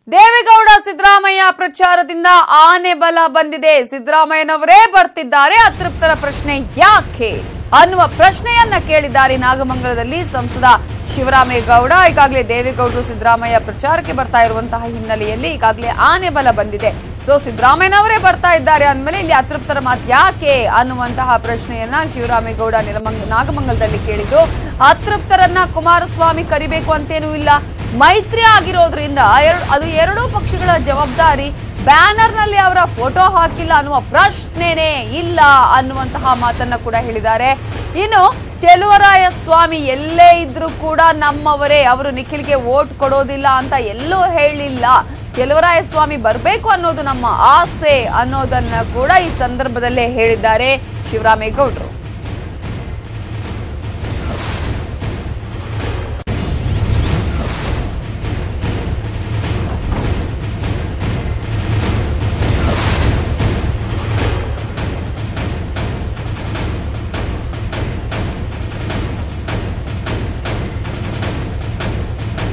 ದೇವೇಗೌಡ ಸಿದ್ದರಾಮಯ್ಯ ಪ್ರಚಾರದಿಂದ ಆನೆ ಬಲ ಬಂದಿದೆ. ಸಿದ್ದರಾಮಯ್ಯನವರೇ ಬರ್ತಿದ್ದಾರೆ, ಅತೃಪ್ತರ ಪ್ರಶ್ನೆ ಯಾಕೆ ಅನ್ನುವ ಪ್ರಶ್ನೆಯನ್ನ ಕೇಳಿದ್ದಾರೆ ನಾಗಮಂಗಲದಲ್ಲಿ ಸಂಸದ ಶಿವರಾಮೇಗೌಡ. ಈಗಾಗಲೇ ದೇವೇಗೌಡರು ಸಿದ್ದರಾಮಯ್ಯ ಪ್ರಚಾರಕ್ಕೆ ಬರ್ತಾ ಇರುವಂತಹ ಹಿನ್ನೆಲೆಯಲ್ಲಿ ಈಗಾಗಲೇ ಆನೆ ಬಲ ಬಂದಿದೆ. ಸೊ ಸಿದ್ದರಾಮಯ್ಯನವರೇ ಬರ್ತಾ ಇದ್ದಾರೆ ಅಂದಮೇಲೆ ಇಲ್ಲಿ ಅತೃಪ್ತರ ಮಾತು ಯಾಕೆ ಅನ್ನುವಂತಹ ಪ್ರಶ್ನೆಯನ್ನ ಶಿವರಾಮೇಗೌಡ ನಾಗಮಂಗಲದಲ್ಲಿ ಕೇಳಿದ್ದು. ಅತೃಪ್ತರನ್ನ ಕುಮಾರಸ್ವಾಮಿ ಕರಿಬೇಕು ಅಂತೇನೂ ಇಲ್ಲ, ಮೈತ್ರಿ ಆಗಿರೋದ್ರಿಂದ ಅದು ಎರಡೂ ಪಕ್ಷಗಳ ಜವಾಬ್ದಾರಿ. ಬ್ಯಾನರ್ ನಲ್ಲಿ ಅವರ ಫೋಟೋ ಹಾಕಿಲ್ಲ ಅನ್ನುವ ಪ್ರಶ್ನೆನೇ ಇಲ್ಲ ಅನ್ನುವಂತಹ ಮಾತನ್ನ ಕೂಡ ಹೇಳಿದ್ದಾರೆ. ಇನ್ನು ಚೆಲುವರಾಯ ಸ್ವಾಮಿ ಎಲ್ಲೇ ಇದ್ರೂ ಕೂಡ ನಮ್ಮವರೇ, ಅವರು ನಿಖಿಲ್ಗೆ ವೋಟ್ ಕೊಡೋದಿಲ್ಲ ಅಂತ ಎಲ್ಲೂ ಹೇಳಿಲ್ಲ. ಚೆಲುವರಾಯ ಸ್ವಾಮಿ ಬರಬೇಕು ಅನ್ನೋದು ನಮ್ಮ ಆಸೆ ಅನ್ನೋದನ್ನ ಕೂಡ ಈ ಸಂದರ್ಭದಲ್ಲೇ ಹೇಳಿದ್ದಾರೆ ಶಿವರಾಮೇಗೌಡರು.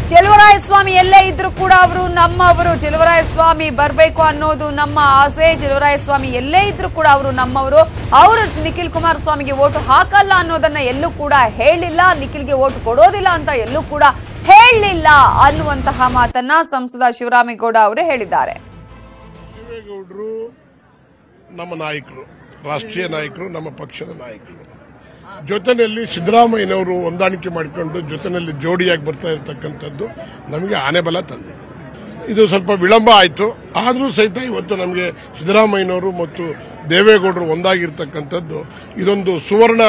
ಚೆಲುವರಾಯಸ್ವಾಮಿ ಎಲ್ಲೇ ಇದ್ರು ಕೂಡ ಅವರು ನಮ್ಮವರು. ಚೆಲುವರಾಯಸ್ವಾಮಿ ಬರಬೇಕು ಅನ್ನೋದು ನಮ್ಮ ಆಸೆ. ಚೆಲುವರಾಯಸ್ವಾಮಿ ಎಲ್ಲೇ ಇದ್ರು ಕೂಡ ಅವರು ನಮ್ಮವರು. ಅವರು ನಿಖಿಲ್ ಕುಮಾರಸ್ವಾಮಿಗೆ ವೋಟ್ ಹಾಕಲ್ಲ ಅನ್ನೋದನ್ನ ಎಲ್ಲೂ ಕೂಡ ಹೇಳಿಲ್ಲ, ನಿಖಿಲ್ಗೆ ವೋಟ್ ಕೊಡೋದಿಲ್ಲ ಅಂತ ಎಲ್ಲೂ ಕೂಡ ಹೇಳಿಲ್ಲ ಅನ್ನುವಂತಹ ಮಾತನ್ನ ಸಂಸದ ಶಿವರಾಮೇಗೌಡ ಅವರೇ ಹೇಳಿದ್ದಾರೆ. ದೇವೇಗೌಡರು ನಮ್ಮ ನಾಯಕರು, ರಾಷ್ಟ್ರೀಯ ನಾಯಕರು, ನಮ್ಮ ಪಕ್ಷದ ನಾಯಕರು. ಜೊತೆಯಲ್ಲಿ ಸಿದ್ದರಾಮಯ್ಯನವರು ಹೊಂದಾಣಿಕೆ ಮಾಡಿಕೊಂಡು ಜೊತೆಯಲ್ಲಿ ಜೋಡಿಯಾಗಿ ಬರ್ತಾ ಇರತಕ್ಕಂಥದ್ದು ನಮಗೆ ಆನೆಬಲ ತಂದಿದೆ. ಇದು ಸ್ವಲ್ಪ ವಿಳಂಬ ಆಯಿತು, ಆದರೂ ಸಹಿತ ಇವತ್ತು ನಮಗೆ ಸಿದ್ದರಾಮಯ್ಯನವರು ಮತ್ತು ದೇವೇಗೌಡರು ಒಂದಾಗಿರ್ತಕ್ಕಂಥದ್ದು ಇದೊಂದು ಸುವರ್ಣ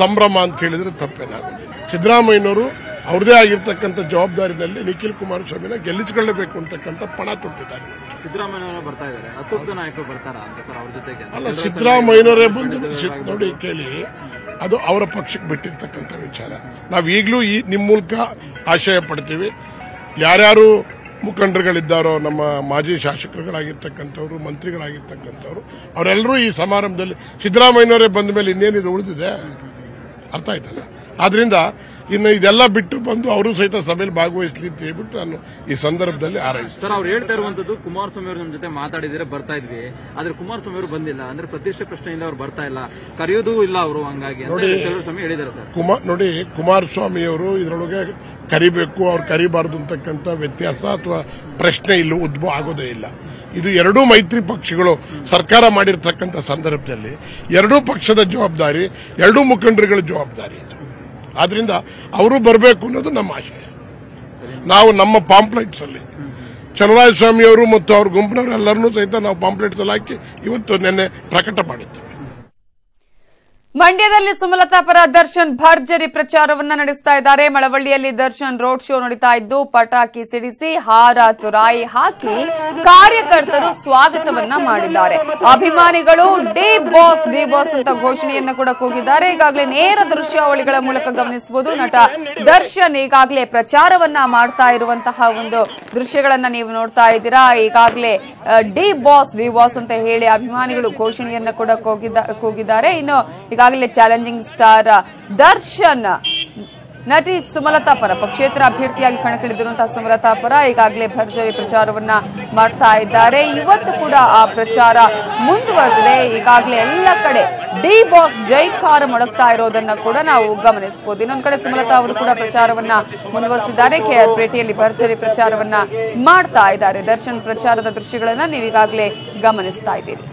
ಸಂಭ್ರಮ ಅಂತ ಹೇಳಿದ್ರೆ ತಪ್ಪೇನಾಗುವುದಿಲ್ಲ. ಸಿದ್ದರಾಮಯ್ಯನವರು ಅವ್ರದೇ ಆಗಿರ್ತಕ್ಕಂಥ ಜವಾಬ್ದಾರಿನಲ್ಲಿ ನಿಖಿಲ್ ಕುಮಾರಸ್ವಾಮಿನ ಗೆಲ್ಲಿಸಿಕೊಳ್ಳಬೇಕು ಅಂತಕ್ಕಂಥ ಪಣ ತೊಟ್ಟಿದ್ದಾರೆ. ಸಿದ್ದರಾಮಯ್ಯನವರು ಬರ್ತಾ ಇದ್ದಾರೆ, ಅತೃಪ್ತ ನಾಯಕರು ಬರ್ತಾರಾ ಅಂತ ಸರ್ ಅವ್ರ ಜೊತೆಗೆ? ಅಲ್ಲ, ಸಿದ್ದರಾಮಯ್ಯನವರೇ ಬಂದು ನೋಡಿ ಕೇಳಿ, ಅದು ಅವರ ಪಕ್ಷಕ್ಕೆ ಬಿಟ್ಟಿರ್ತಕ್ಕಂಥ ವಿಚಾರ. ನಾವು ಈಗಲೂ ನಿಮ್ಮ ಮೂಲಕ ಆಶಯ ಪಡ್ತೀವಿ, ಯಾರ್ಯಾರು ಮುಖಂಡರುಗಳಿದ್ದಾರೋ, ನಮ್ಮ ಮಾಜಿ ಶಾಸಕರುಗಳಾಗಿರ್ತಕ್ಕಂಥವ್ರು, ಮಂತ್ರಿಗಳಾಗಿರ್ತಕ್ಕಂಥವ್ರು, ಅವರೆಲ್ಲರೂ ಈ ಸಮಾರಂಭದಲ್ಲಿ ಸಿದ್ದರಾಮಯ್ಯನವರೇ ಬಂದ ಮೇಲೆ ಇನ್ನೇನಿದು ಉಳಿದಿದೆ, ಅರ್ಥ ಆಯ್ತಲ್ಲ. ಆದ್ರಿಂದ ಇನ್ನು ಇದೆಲ್ಲ ಬಿಟ್ಟು ಬಂದು ಅವರು ಸಹಿತ ಸಭೆಯಲ್ಲಿ ಭಾಗವಹಿಸಲಿ ಅಂತ ಹೇಳ್ಬಿಟ್ಟು ನಾನು ಈ ಸಂದರ್ಭದಲ್ಲಿ ಹಾರೈಸ್ತೀನಿ. ಸರ್, ಅವ್ರು ಹೇಳ್ತಾ ಇರುವಂತದ್ದು ಕುಮಾರಸ್ವಾಮಿ ಅವರು ನಮ್ಮ ಜೊತೆ ಮಾತಾಡಿದ್ರೆ ಬರ್ತಾ ಇದ್ವಿ, ಆದ್ರೆ ಕುಮಾರಸ್ವಾಮಿ ಅವರು ಬಂದಿಲ್ಲ, ಅಂದ್ರೆ ಪ್ರತಿಷ್ಠೆ ಪ್ರಶ್ನೆಯಿಂದ ಅವ್ರು ಬರ್ತಾ ಇಲ್ಲ, ಕರೆಯೋದೂ ಇಲ್ಲ ಅವರು, ಹಂಗಾಗಿ ಶಿವರಾಮಸ್ವಾಮಿ ಹೇಳಿದ್ದಾರೆ ಸರ್. ನೋಡಿ, ಕುಮಾರಸ್ವಾಮಿ ಅವರು ಇದರೊಳಗೆ ಕರಿಬೇಕು, ಅವ್ರು ಕರಿಬಾರ್ದು ಅಂತಕ್ಕಂಥ ವ್ಯತ್ಯಾಸ ಅಥವಾ ಪ್ರಶ್ನೆ ಇಲ್ಲಿ ಉದ್ಭವ ಆಗೋದೇ ಇಲ್ಲ. ಇದು ಎರಡೂ ಮೈತ್ರಿ ಪಕ್ಷಗಳು ಸರ್ಕಾರ ಮಾಡಿರ್ತಕ್ಕಂಥ ಸಂದರ್ಭದಲ್ಲಿ ಎರಡೂ ಪಕ್ಷದ ಜವಾಬ್ದಾರಿ, ಎರಡೂ ಮುಖಂಡರುಗಳ ಜವಾಬ್ದಾರಿ ಇದು. ಆದ್ರಿಂದ ಅವರು ಬರಬೇಕು ಅನ್ನೋದು ನಮ್ಮ ಆಶಯ. ನಾವು ನಮ್ಮ ಪಾಂಪ್ಲೆಟ್ಸ್ ಅಲ್ಲಿ ಚಲುವರಾಯಸ್ವಾಮಿ ಅವರು ಮತ್ತು ಅವ್ರ ಗುಂಪಿನವರು ಎಲ್ಲರನ್ನೂ ಸಹಿತ ನಾವು ಪಾಂಪ್ಲೆಟ್ಸ್ ಅಲ್ಲಿ ಹಾಕಿ ಇವತ್ತು ನಿನ್ನೆ ಪ್ರಕಟ ಮಾಡಿದ್ದೇವೆ. ಮಂಡ್ಯದಲ್ಲಿ ಸುಮಲತಾ ಪರ ದರ್ಶನ್ ಭರ್ಜರಿ ಪ್ರಚಾರವನ್ನ ನಡೆಸ್ತಾ ಇದ್ದಾರೆ. ಮಳವಳ್ಳಿಯಲ್ಲಿ ದರ್ಶನ್ ರೋಡ್ ಶೋ ನಡೀತಾ ಇದ್ದು, ಪಟಾಕಿ ಸಿಡಿಸಿ ಹಾರ ತುರಾಯಿ ಹಾಕಿ ಕಾರ್ಯಕರ್ತರು ಸ್ವಾಗತವನ್ನ ಮಾಡಿದ್ದಾರೆ. ಅಭಿಮಾನಿಗಳು ಡಿ ಬಾಸ್ ಅಂತ ಘೋಷಣೆಯನ್ನ ಕೂಡ ಕೂಗಿದ್ದಾರೆ. ಈಗಾಗಲೇ ನೇರ ದೃಶ್ಯಾವಳಿಗಳ ಮೂಲಕ ಗಮನಿಸಬಹುದು. ನಟ ದರ್ಶನ್ ಈಗಾಗಲೇ ಪ್ರಚಾರವನ್ನ ಮಾಡ್ತಾ ಇರುವಂತಹ ಒಂದು ದೃಶ್ಯಗಳನ್ನ ನೀವು ನೋಡ್ತಾ ಇದ್ದೀರಾ. ಈಗಾಗಲೇ ಡಿ ಬಾಸ್ ಅಂತ ಹೇಳಿ ಅಭಿಮಾನಿಗಳು ಘೋಷಣೆಯನ್ನ ಕೂಡ ಕೂಗಿದ್ದಾರೆ. ಇನ್ನು ಈಗಾಗಲೇ ಚಾಲೆಂಜಿಂಗ್ ಸ್ಟಾರ್ ದರ್ಶನ್ ನಟಿ ಸುಮಲತಾ ಪರ ಪಕ್ಷೇತರ ಅಭ್ಯರ್ಥಿಯಾಗಿ ಕಣಕ್ಕಿಳಿದಿರುವಂತಹ ಸುಮಲತಾ ಪರ ಈಗಾಗಲೇ ಭರ್ಜರಿ ಪ್ರಚಾರವನ್ನ ಮಾಡ್ತಾ ಇದ್ದಾರೆ. ಇವತ್ತು ಕೂಡ ಆ ಪ್ರಚಾರ ಮುಂದುವರೆದಿದೆ. ಈಗಾಗಲೇ ಎಲ್ಲ ಕಡೆ ಡಿ ಬಾಸ್ ಜೈಕಾರ ಮೊಳಗ್ತಾ ಇರೋದನ್ನ ಕೂಡ ನಾವು ಗಮನಿಸಬಹುದು. ಇನ್ನೊಂದು ಕಡೆ ಸುಮಲತಾ ಅವರು ಕೂಡ ಪ್ರಚಾರವನ್ನ ಮುಂದುವರೆಸಿದ್ದಾರೆ. ಕೆಆರ್ ಪೇಟೆಯಲ್ಲಿ ಭರ್ಜರಿ ಪ್ರಚಾರವನ್ನ ಮಾಡ್ತಾ ಇದ್ದಾರೆ. ದರ್ಶನ್ ಪ್ರಚಾರದ ದೃಶ್ಯಗಳನ್ನ ನೀವು ಈಗಾಗಲೇ ಗಮನಿಸ್ತಾ ಇದ್ದೀರಿ.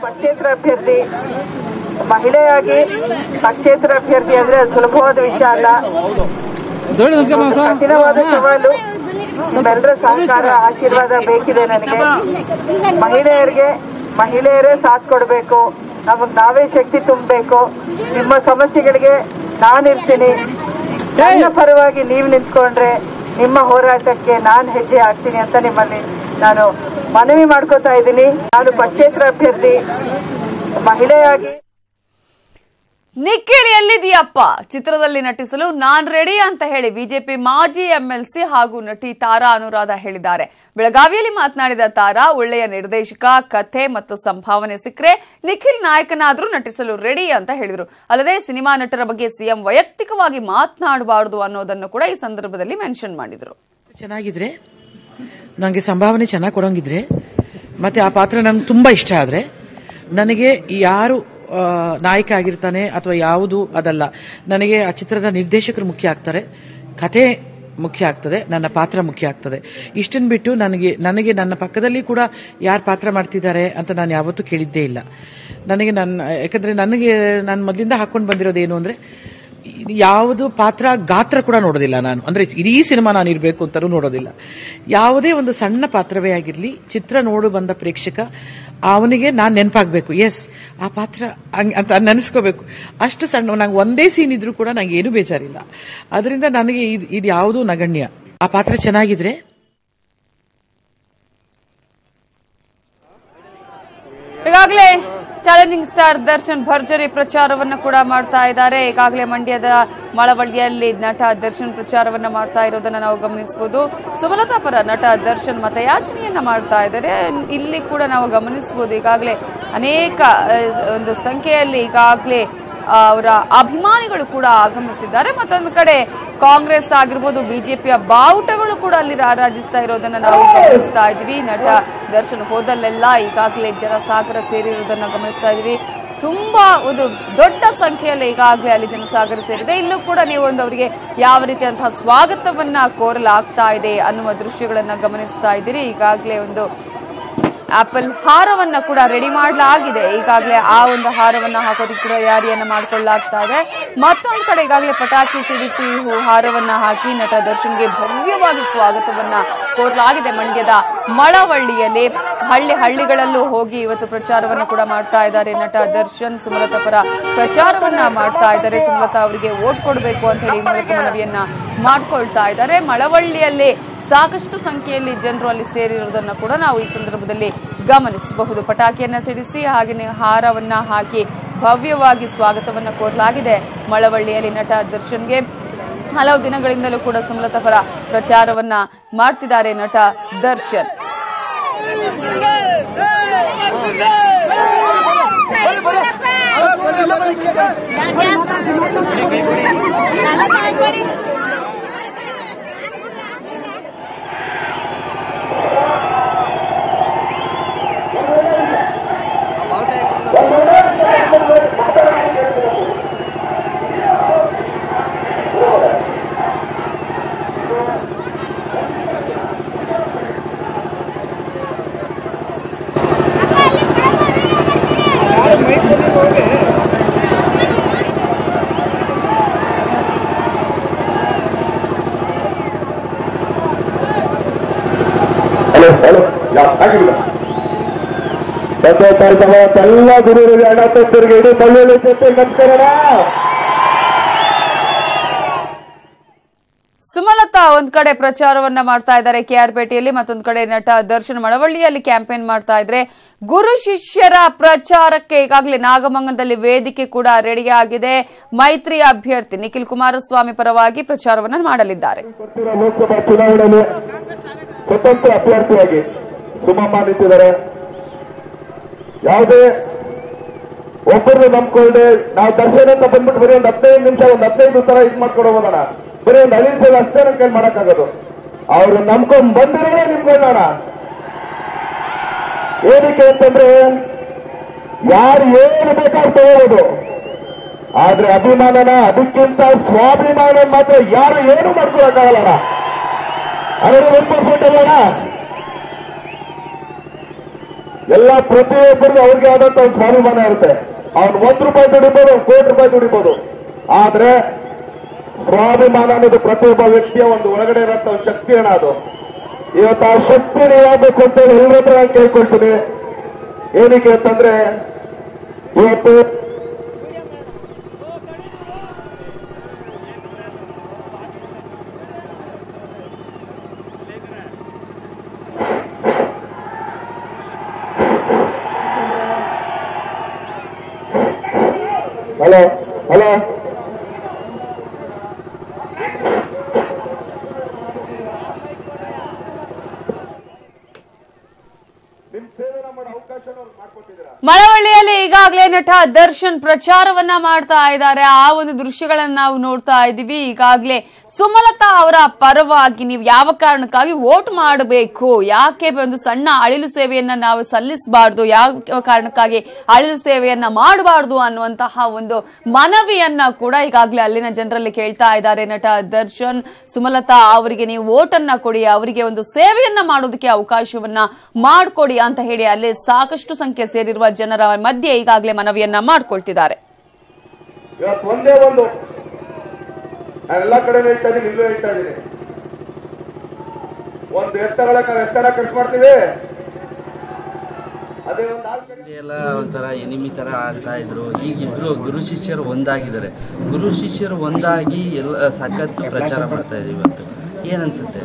ಪಕ್ಷೇತರ ಅಭ್ಯರ್ಥಿ, ಮಹಿಳೆಯಾಗಿ ಪಕ್ಷೇತರ ಅಭ್ಯರ್ಥಿ ಅಂದ್ರೆ ಸುಲಭವಾದ ವಿಷಯ ಅಲ್ಲ, ಕಠಿಣವಾದ ಸವಾಲು. ನಿಮ್ಮೆಲ್ಲರ ಸಹಕಾರ, ಆಶೀರ್ವಾದ ಬೇಕಿದೆ ನನಗೆ. ಮಹಿಳೆಯರೇ ಸಾಥ್ ಕೊಡಬೇಕು, ನಮಗ್ ನಾವೇ ಶಕ್ತಿ ತುಂಬಬೇಕು. ನಿಮ್ಮ ಸಮಸ್ಯೆಗಳಿಗೆ ನಾನಿರ್ತೀನಿ. ನನ್ನ ಪರವಾಗಿ ನೀವು ನಿಂತ್ಕೊಂಡ್ರೆ ನಿಮ್ಮ ಹೋರಾಟಕ್ಕೆ ನಾನು ಹೆಜ್ಜೆ ಹಾಕ್ತೀನಿ ಅಂತ ನಿಮ್ಮಲ್ಲಿ ನಾನು ಮನವಿ ಮಾಡ್ಕೋತಾ ಇದ್ದೀನಿ. ನಾನು ಪಕ್ಷೇತರ ಅಭ್ಯರ್ಥಿ, ಮಹಿಳೆಯಾಗಿ. ನಿಖಿಲ್ ಎಲ್ಲಿದೆಯಪ್ಪ ಚಿತ್ರದಲ್ಲಿ ನಟಿಸಲು ನಾನ್ ರೆಡಿ ಅಂತ ಹೇಳಿ ಬಿಜೆಪಿ ಮಾಜಿ ಎಂಎಲ್ಸಿ ಹಾಗೂ ನಟಿ ತಾರಾ ಅನುರಾಧ ಹೇಳಿದ್ದಾರೆ. ಬೆಳಗಾವಿಯಲ್ಲಿ ಮಾತನಾಡಿದ ತಾರಾ, ಒಳ್ಳೆಯ ನಿರ್ದೇಶಕ, ಕಥೆ ಮತ್ತು ಸಂಭಾವನೆ ಸಿಕ್ಕರೆ ನಿಖಿಲ್ ನಾಯಕನಾದ್ರೂ ನಟಿಸಲು ರೆಡಿ ಅಂತ ಹೇಳಿದರು. ಅಲ್ಲದೆ ಸಿನಿಮಾ ನಟರ ಬಗ್ಗೆ ಸಿಎಂ ವೈಯಕ್ತಿಕವಾಗಿ ಮಾತನಾಡಬಾರದು ಅನ್ನೋದನ್ನು ಕೂಡ ಈ ಸಂದರ್ಭದಲ್ಲಿ ಮೆನ್ಷನ್ ಮಾಡಿದರು. ಚೆನ್ನಾಗಿದ್ರೆ, ನನಗೆ ಸಂಭಾವನೆ ಚೆನ್ನಾಗಿ ಕೊಡೋಂಗಿದ್ರೆ, ಮತ್ತೆ ಆ ಪಾತ್ರ ನನಗೆ ತುಂಬಾ ಇಷ್ಟ ಆದ್ರೆ, ನನಗೆ ಯಾರು ನಾಯಕ ಆಗಿರ್ತಾನೆ ಅಥವಾ ಯಾವುದು ಅದಲ್ಲ, ನನಗೆ ಆ ಚಿತ್ರದ ನಿರ್ದೇಶಕರು ಮುಖ್ಯ ಆಗ್ತಾರೆ, ಕಥೆ ಮುಖ್ಯ ಆಗ್ತದೆ, ನನ್ನ ಪಾತ್ರ ಮುಖ್ಯ ಆಗ್ತದೆ. ಇಷ್ಟನ್ನು ಬಿಟ್ಟು ನನಗೆ ನನ್ನ ಪಕ್ಕದಲ್ಲಿ ಕೂಡ ಯಾರು ಪಾತ್ರ ಮಾಡ್ತಿದ್ದಾರೆ ಅಂತ ನಾನು ಯಾವತ್ತೂ ಕೇಳಿದ್ದೇ ಇಲ್ಲ. ಯಾಕಂದ್ರೆ ನಾನು ಮೊದಲಿಂದ ಹಾಕೊಂಡು ಬಂದಿರೋದೇನು ಅಂದ್ರೆ, ಯಾವುದು ಪಾತ್ರ ಗಾತ್ರ ಕೂಡ ನೋಡೋದಿಲ್ಲ ನಾನು. ಅಂದ್ರೆ ಇಡೀ ಸಿನಿಮಾ ನಾನು ಇರಬೇಕು ಅಂತಲೂ ನೋಡೋದಿಲ್ಲ. ಯಾವುದೇ ಒಂದು ಸಣ್ಣ ಪಾತ್ರವೇ ಆಗಿರಲಿ, ಚಿತ್ರ ನೋಡು ಬಂದ ಪ್ರೇಕ್ಷಕ ಅವನಿಗೆ ನಾನು ನೆನಪಾಗಬೇಕು, ಎಸ್ ಆ ಪಾತ್ರ ಅಂತ ನೆನೆಸ್ಕೋಬೇಕು. ಅಷ್ಟು ಸಣ್ಣ, ನಂಗೆ ಒಂದೇ ಸೀನ್ ಇದ್ರೂ ಕೂಡ ನಂಗೆ ಏನು ಬೇಜಾರಿಲ್ಲ. ಅದರಿಂದ ನನಗೆ ಇದು ಯಾವುದೂ ನಗಣ್ಯ. ಆ ಪಾತ್ರ ಚೆನ್ನಾಗಿದ್ರೆ. ಈಗಾಗಲೇ ಚಾಲೆಂಜಿಂಗ್ ಸ್ಟಾರ್ ದರ್ಶನ್ ಭರ್ಜರಿ ಪ್ರಚಾರವನ್ನು ಕೂಡ ಮಾಡ್ತಾ ಇದ್ದಾರೆ. ಈಗಾಗಲೇ ಮಂಡ್ಯದ ಮಳವಳ್ಳಿಯಲ್ಲಿ ನಟ ದರ್ಶನ್ ಪ್ರಚಾರವನ್ನ ಮಾಡ್ತಾ ಇರೋದನ್ನ ನಾವು ಗಮನಿಸಬಹುದು. ಸುಮಲತಾ ಪರ ನಟ ದರ್ಶನ್ ಮತಯಾಚನೆಯನ್ನ ಮಾಡ್ತಾ ಇದ್ದಾರೆ. ಇಲ್ಲಿ ಕೂಡ ನಾವು ಗಮನಿಸಬಹುದು, ಈಗಾಗಲೇ ಅನೇಕ ಒಂದು ಸಂಖ್ಯೆಯಲ್ಲಿ ಈಗಾಗಲೇ ಅವರ ಅಭಿಮಾನಿಗಳು ಕೂಡ ಆಗಮಿಸಿದ್ದಾರೆ. ಮತ್ತೊಂದು ಕಡೆ ಕಾಂಗ್ರೆಸ್ ಆಗಿರ್ಬೋದು, ಬಿಜೆಪಿಯ ಬಾವುಟಗಳು ಕೂಡ ಅಲ್ಲಿ ರಾರಾಜಿಸ್ತಾ ಇರೋದನ್ನ ನಾವು ಗಮನಿಸ್ತಾ ಇದ್ವಿ. ನಟ ದರ್ಶನ್ ಹೋದಲ್ಲೆಲ್ಲ ಈಗಾಗಲೇ ಜನಸಾಗರ ಸೇರಿರುವುದನ್ನು ಗಮನಿಸ್ತಾ ಇದ್ವಿ. ತುಂಬಾ ಒಂದು ದೊಡ್ಡ ಸಂಖ್ಯೆಯಲ್ಲಿ ಈಗಾಗಲೇ ಅಲ್ಲಿ ಜನಸಾಗರ ಸೇರಿದೆ. ಇಲ್ಲೂ ಕೂಡ ನೀವು ಒಂದು ಅವರಿಗೆ ಯಾವ ರೀತಿಯಂತಹ ಸ್ವಾಗತವನ್ನ ಕೋರಲಾಗ್ತಾ ಇದೆ ಅನ್ನುವ ದೃಶ್ಯಗಳನ್ನ ಗಮನಿಸ್ತಾ ಇದ್ದೀರಿ. ಈಗಾಗಲೇ ಒಂದು ಆಪಲ್ ಹಾರವನ್ನ ಕೂಡ ರೆಡಿ ಮಾಡಲಾಗಿದೆ. ಈಗಾಗಲೇ ಆ ಒಂದು ಹಾರವನ್ನ ಹಾಕೋದಕ್ಕೆ ಕೂಡ ತಯಾರಿಯನ್ನ ಮಾಡಿಕೊಳ್ಳಲಾಗ್ತಾ ಇದೆ. ಮತ್ತೊಂದು ಕಡೆ ಈಗಾಗಲೇ ಪಟಾಕಿ ಸಿಡಿಸಿ ಹಾರವನ್ನ ಹಾಕಿ ನಟ ದರ್ಶನ್ಗೆ ಭವ್ಯವಾಗಿ ಸ್ವಾಗತವನ್ನ ಕೋರಲಾಗಿದೆ. ಮಂಡ್ಯದ ಮಳವಳ್ಳಿಯಲ್ಲಿ ಹಳ್ಳಿಗಳಲ್ಲೂ ಹೋಗಿ ಇವತ್ತು ಪ್ರಚಾರವನ್ನ ಕೂಡ ಮಾಡ್ತಾ ಇದ್ದಾರೆ ನಟ ದರ್ಶನ್. ಸುಮಲತಾ ಪರ ಪ್ರಚಾರವನ್ನ ಮಾಡ್ತಾ ಇದ್ದಾರೆ. ಸುಮಲತಾ ಅವರಿಗೆ ವೋಟ್ ಕೊಡಬೇಕು ಅಂತ ಹೇಳಿ ಮೂಲಕ ಮನವಿಯನ್ನ ಮಾಡ್ಕೊಳ್ತಾ ಇದ್ದಾರೆ. ಮಳವಳ್ಳಿಯಲ್ಲಿ ಸಾಕಷ್ಟು ಸಂಖ್ಯೆಯಲ್ಲಿ ಜನರು ಅಲ್ಲಿ ಸೇರಿರುವುದನ್ನು ಕೂಡ ನಾವು ಈ ಸಂದರ್ಭದಲ್ಲಿ ಗಮನಿಸಬಹುದು. ಪಟಾಕಿಯನ್ನ ಸಿಡಿಸಿ ಹಾಗೆಯೇ ಹಾರವನ್ನ ಹಾಕಿ ಭವ್ಯವಾಗಿ ಸ್ವಾಗತವನ್ನ ಕೋರಲಾಗಿದೆ ಮಳವಳ್ಳಿಯಲ್ಲಿ ನಟ ದರ್ಶನ್ಗೆ. ಹಲವು ದಿನಗಳಿಂದಲೂ ಕೂಡ ಸುಮಲತಾ ಪರ ಪ್ರಚಾರವನ್ನ ಮಾಡ್ತಿದ್ದಾರೆ ನಟ ದರ್ಶನ್. ಎಲ್ಲ ಗುರುಗಳಿಗೆ ಅಣ್ಣತರಿಗೆ ಇಡೀ ಬಳ್ಳೊಳ್ಳಿ ಜೊತೆ ನಮಸ್ಕಾರ. ಸುಮಲತಾ ಒಂದ್ ಕಡೆ ಪ್ರಚಾರವನ್ನ ಮಾಡ್ತಾ ಇದ್ದಾರೆ ಕೆಆರ್ಪೇಟೆಯಲ್ಲಿ, ಮತ್ತೊಂದು ಕಡೆ ನಟ ದರ್ಶನ್ ಮಳವಳ್ಳಿಯಲ್ಲಿ ಕ್ಯಾಂಪೇನ್ ಮಾಡ್ತಾ ಇದ್ರೆ. ಗುರು ಶಿಷ್ಯರ ಪ್ರಚಾರಕ್ಕೆ ಈಗಾಗಲೇ ನಾಗಮಂಗಲದಲ್ಲಿ ವೇದಿಕೆ ಕೂಡ ರೆಡಿಯಾಗಿದೆ. ಮೈತ್ರಿ ಅಭ್ಯರ್ಥಿ ನಿಖಿಲ್ ಕುಮಾರಸ್ವಾಮಿ ಪರವಾಗಿ ಪ್ರಚಾರವನ್ನ ಮಾಡಲಿದ್ದಾರೆ. ಲೋಕಸಭಾ ಚುನಾವಣೆಯಲ್ಲಿ ಸ್ವತಂತ್ರ ಅಭ್ಯರ್ಥಿಯಾಗಿ ಸುಮಮ್ಮ ನಿಂತಿದ್ದಾರೆ. ಯಾವುದೇ ಒಬ್ಬರನ್ನು ನಂಬ್ಕೊಂಡೆ ನಾವು ದರ್ಶನ ಅಂತ ಬಂದ್ಬಿಟ್ಟು ಬರೀ ಒಂದು 15 ನಿಮಿಷ, ಒಂದು 15 ತರ ಇದ್ ಮಾಡ್ಕೊಂಡು ಹೋಗೋಣ, ಬರೀ ಒಂದು ಅಳಿಸೋದು ಅಷ್ಟೇ ನಮ್ಮ ಕೈಲಿ ಮಾಡಕ್ಕಾಗೋದು. ಅವ್ರು ನಂಬ್ಕೊಂಡ್ ಬಂದಿರೋದೇ ನಿಮ್ಕೊಳ್ಳೋಣ. ಏನಕ್ಕೆ ಅಂತಂದ್ರೆ ಯಾರು ಏನು ಬೇಕಾದ್ರೂ ತಗೋಬಹುದು, ಆದ್ರೆ ಅಭಿಮಾನನ ಅದಕ್ಕಿಂತ ಸ್ವಾಭಿಮಾನ ಮಾತ್ರ ಯಾರು ಏನು ಮಾಡ್ಕೊಳಕ್ಕಾಗಲ್ಲ. ಅದರ 1% ಅಲ್ಲೋಣ. ಎಲ್ಲ ಪ್ರತಿಯೊಬ್ಬರಿಗೂ ಅವ್ರಿಗೆ ಆದಂತ ಒಂದು ಸ್ವಾಭಿಮಾನ ಇರುತ್ತೆ. ಅವ್ನು ₹1 ದುಡಿಬಹುದು, ₹1 ದುಡಿಬಹುದು. ಆದ್ರೆ ಸ್ವಾಭಿಮಾನ ಅನ್ನೋದು ಪ್ರತಿಯೊಬ್ಬ ವ್ಯಕ್ತಿಯ ಒಂದು ಒಳಗಡೆ ಇರೋಂಥ ಶಕ್ತಿ ಅಣ್ಣ. ಅದು ಇವತ್ತು ಆ ಶಕ್ತಿ ನೀಡಬೇಕು ಅಂತ ಹೇಳಿ ಎಲ್ಲರ ಹತ್ರ ನಾನು ಕೇಳ್ಕೊಳ್ತೀನಿ. ಏನಕ್ಕೆ ಅಂತಂದ್ರೆ ಇವತ್ತು ಮಳವಳ್ಳಿಯಲ್ಲಿ ಈಗಾಗಲೇ ನಟ ದರ್ಶನ್ ಪ್ರಚಾರವನ್ನ ಮಾಡ್ತಾ ಇದ್ದಾರೆ. ಆ ಒಂದು ದೃಶ್ಯಗಳನ್ನ ನಾವು ನೋಡ್ತಾ ಇದ್ದೀವಿ. ಈಗಾಗಲೇ ಸುಮಲತಾ ಅವರ ಪರವಾಗಿ ನೀವು ಯಾವ ಕಾರಣಕ್ಕಾಗಿ ವೋಟ್ ಮಾಡಬೇಕು, ಯಾಕೆ ಒಂದು ಸಣ್ಣ ಅಳಿಲು ಸೇವೆಯನ್ನ ನಾವು ಸಲ್ಲಿಸಬಾರ್ದು, ಯಾವ ಕಾರಣಕ್ಕಾಗಿ ಅಳಿಲು ಸೇವೆಯನ್ನ ಮಾಡಬಾರ್ದು ಅನ್ನುವಂತಹ ಒಂದು ಮನವಿಯನ್ನ ಕೂಡ ಈಗಾಗಲೇ ಅಲ್ಲಿನ ಜನರಲ್ಲಿ ಕೇಳ್ತಾ ಇದ್ದಾರೆ ನಟ ದರ್ಶನ್. ಸುಮಲತಾ ಅವರಿಗೆ ನೀವು ವೋಟ್ ಅನ್ನ ಕೊಡಿ, ಅವರಿಗೆ ಒಂದು ಸೇವೆಯನ್ನ ಮಾಡೋದಕ್ಕೆ ಅವಕಾಶವನ್ನ ಮಾಡಿಕೊಡಿ ಅಂತ ಹೇಳಿ ಅಲ್ಲಿ ಸಾಕಷ್ಟು ಸಂಖ್ಯೆ ಸೇರಿರುವ ಜನರ ಮಧ್ಯೆ ಈಗಾಗಲೇ ಮನವಿಯನ್ನ ಮಾಡ್ಕೊಳ್ತಿದ್ದಾರೆ. ಇವತ್ತು ಒಂದೇ ಒಂದು ನಾನೆಲ್ಲ ಕಡೆ ಹೇಳ್ತಾ ಇದೀನಿ, ಇಲ್ಲೂ ಹೇಳ್ತಾ ಇದೀನಿ, ಒಂದು ಎತ್ತಗಳ ಎಷ್ಟೆಲ್ಲ ಖರ್ಚು ಮಾಡ್ತೀವಿ, ಅದೇ ಒಂದು ಎಲ್ಲ ಒಂಥರ ಎನಿಮಿ ತರ ಆಡ್ತಾ ಇದ್ರು. ಈಗಿಬ್ರು ಗುರು ಶಿಷ್ಯರು ಒಂದಾಗಿದ್ದಾರೆ. ಗುರು ಶಿಷ್ಯರು ಒಂದಾಗಿ ಎಲ್ಲ ಸಖತ್ತು ಪ್ರಚಾರ ಮಾಡ್ತಾ ಇದೀವಿ. ಇವತ್ತು ಏನನ್ಸುತ್ತೆ?